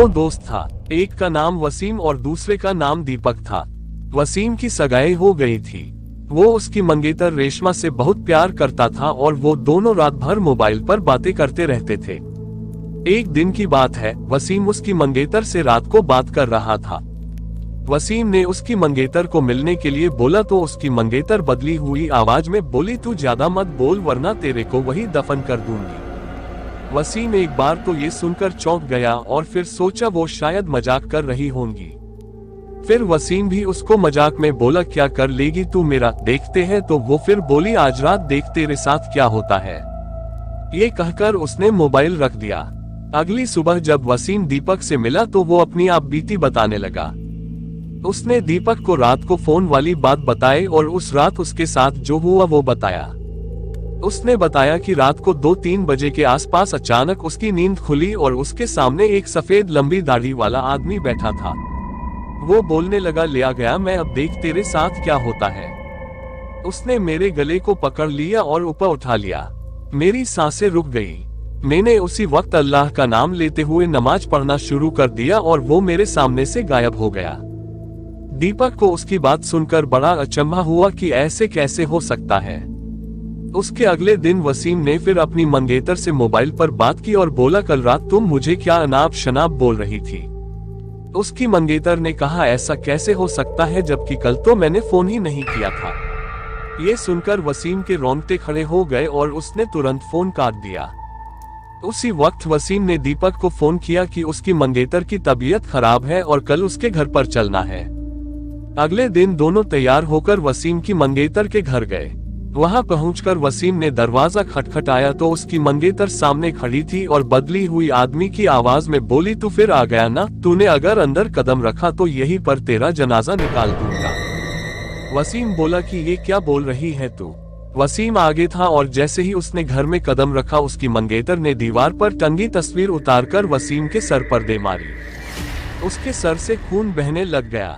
दो दोस्त था, एक का नाम वसीम और दूसरे का नाम दीपक था। वसीम की सगाई हो गई थी। वो उसकी मंगेतर रेशमा से बहुत प्यार करता था और वो दोनों रात भर मोबाइल पर बातें करते रहते थे। एक दिन की बात है, वसीम उसकी मंगेतर से रात को बात कर रहा था। वसीम ने उसकी मंगेतर को मिलने के लिए बोला तो उसकी मंगेतर बदली हुई आवाज में बोली, तू ज्यादा मत बोल वरना तेरे को वही दफन कर दूंगी। वसीम एक बार तो ये सुनकर चौंक गया और फिर सोचा वो शायद मजाक कर रही होंगी। फिर वसीम भी उसको मजाक में बोला, क्या कर लेगी तू मेरा, देखते हैं। तो वो फिर बोली, आज रात देख तेरे साथ क्या होता है। ये कहकर उसने मोबाइल रख दिया। अगली सुबह जब वसीम दीपक से मिला तो वो अपनी आप बीती बताने लगा। उसने दीपक को रात को फोन वाली बात बताई और उस रात उसके साथ जो हुआ वो बताया। उसने बताया कि रात को 2-3 बजे के आसपास अचानक उसकी नींद खुली और उसके सामने एक सफेद लंबी दाढ़ी वाला आदमी बैठा था। वो बोलने लगा, ले आ गया मैं, अब देख तेरे साथ क्या होता है। उसने मेरे गले को पकड़ लिया और ऊपर उठा लिया। मेरी सांसें रुक गई। मैंने उसी वक्त अल्लाह का नाम लेते हुए नमाज पढ़ना शुरू कर दिया और वो मेरे सामने से गायब हो गया। दीपक को उसकी बात सुनकर बड़ा अचंभा हुआ कि ऐसे कैसे हो सकता है। उसके अगले दिन वसीम ने फिर अपनी मंगेतर से मोबाइल पर बात की और बोला, कल रात तुम मुझे क्या अनाप शनाप बोल रही थी। उसकी मंगेतर ने कहा, ऐसा कैसे हो सकता है जबकि कल तो मैंने फोन ही नहीं किया था। ये सुनकर वसीम के रोंगटे खड़े हो गए और उसने तुरंत फोन काट दिया। उसी वक्त वसीम ने दीपक को फोन किया कि उसकी मंगेतर की तबीयत खराब है और कल उसके घर पर चलना है। अगले दिन दोनों तैयार होकर वसीम की मंगेतर के घर गए। वहां पहुंचकर वसीम ने दरवाजा खटखटाया तो उसकी मंगेतर सामने खड़ी थी और बदली हुई आदमी की आवाज में बोली, तू फिर आ गया ना, तूने अगर अंदर कदम रखा तो यहीं पर तेरा जनाजा निकाल दूंगा। वसीम बोला कि ये क्या बोल रही है तू। वसीम आगे था और जैसे ही उसने घर में कदम रखा उसकी मंगेतर ने दीवार पर टंगी तस्वीर उतारकर वसीम के सर पर दे मारी। उसके सर से खून बहने लग गया।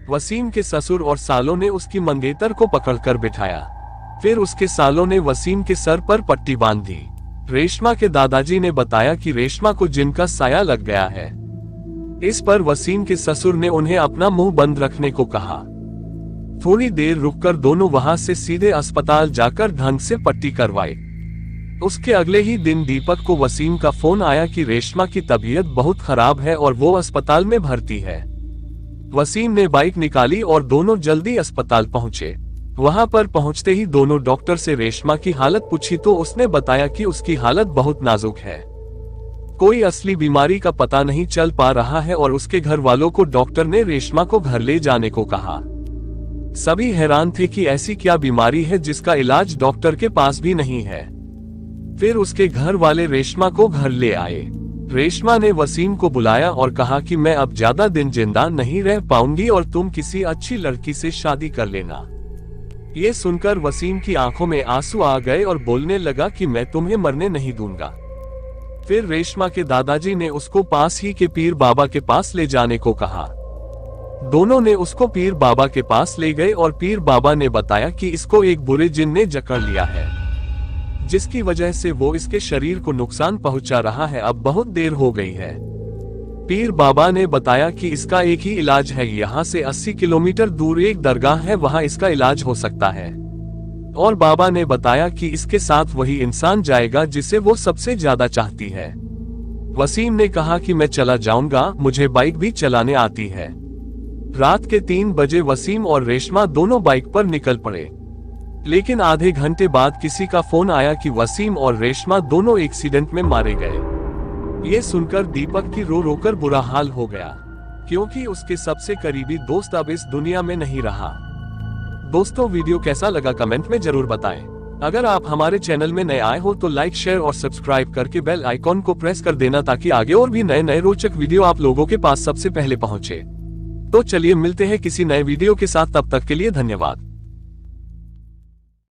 वसीम के ससुर और सालों ने उसकी मंगेतर को पकड़कर बिठाया। फिर उसके सालों ने वसीम के सर पर पट्टी बांध दी। रेशमा के दादाजी ने बताया कि रेशमा को जिन का साया लग गया है। इस पर वसीम के ससुर ने उन्हें अपना मुंह बंद रखने को कहा। थोड़ी देर रुककर दोनों वहां से सीधे अस्पताल जाकर ढंग से पट्टी करवाई। उसके अगले ही दिन दीपक को वसीम का फोन आया कि रेशमा की तबीयत बहुत खराब है और वो अस्पताल में भर्ती है। वसीम ने बाइक निकाली और दोनों जल्दी अस्पताल पहुंचे। वहां पर पहुंचते ही दोनों डॉक्टर से रेशमा की हालत पूछी तो उसने बताया कि उसकी हालत बहुत नाजुक है, कोई असली बीमारी का पता नहीं चल पा रहा है और उसके घर वालों को डॉक्टर ने रेशमा को घर ले जाने को कहा। सभी हैरान थे कि ऐसी क्या बीमारी है जिसका इलाज डॉक्टर के पास भी नहीं है। फिर उसके घर वाले रेशमा को घर ले आए। रेशमा ने वसीम को बुलाया और कहा कि मैं अब ज्यादा दिन जिंदा नहीं रह पाऊंगी और तुम किसी अच्छी लड़की से शादी कर लेना। ये सुनकर वसीम की आंखों में आंसू आ गए और बोलने लगा कि मैं तुम्हें मरने नहीं दूंगा। फिर रेशमा के दादाजी ने उसको पास ही के पीर बाबा के पास ले जाने को कहा। दोनों ने उसको पीर बाबा के पास ले गए और पीर बाबा ने बताया कि इसको एक बुरे जिन ने जकड़ लिया है, जिसकी वजह से वो इसके शरीर को नुकसान पहुंचा रहा है। अब बहुत देर हो गई है। पीर बाबा ने बताया कि इसका एक ही इलाज है, यहाँ से 80 किलोमीटर दूर एक दरगाह है, वहाँ इसका इलाज हो सकता है। और बाबा ने बताया कि इसके साथ वही इंसान जाएगा जिसे वो सबसे ज्यादा चाहती है। वसीम ने कहा कि मैं चला जाऊंगा, मुझे बाइक भी चलाने आती है। रात के 3 बजे वसीम और रेशमा दोनों बाइक पर निकल पड़े। लेकिन आधे घंटे बाद किसी का फोन आया कि वसीम और रेशमा दोनों एक्सीडेंट में मारे गए। ये सुनकर दीपक की रो रोकर बुरा हाल हो गया, क्योंकि उसके सबसे करीबी दोस्त अब इस दुनिया में नहीं रहा। दोस्तों, वीडियो कैसा लगा कमेंट में जरूर बताएं। अगर आप हमारे चैनल में नए आए हो तो लाइक, शेयर और सब्सक्राइब करके बेल आइकॉन को प्रेस कर देना ताकि आगे और भी नए रोचक वीडियो आप लोगों के पास सबसे पहले पहुंचे। तो चलिए मिलते हैं किसी नए वीडियो के साथ, तब तक के लिए धन्यवाद।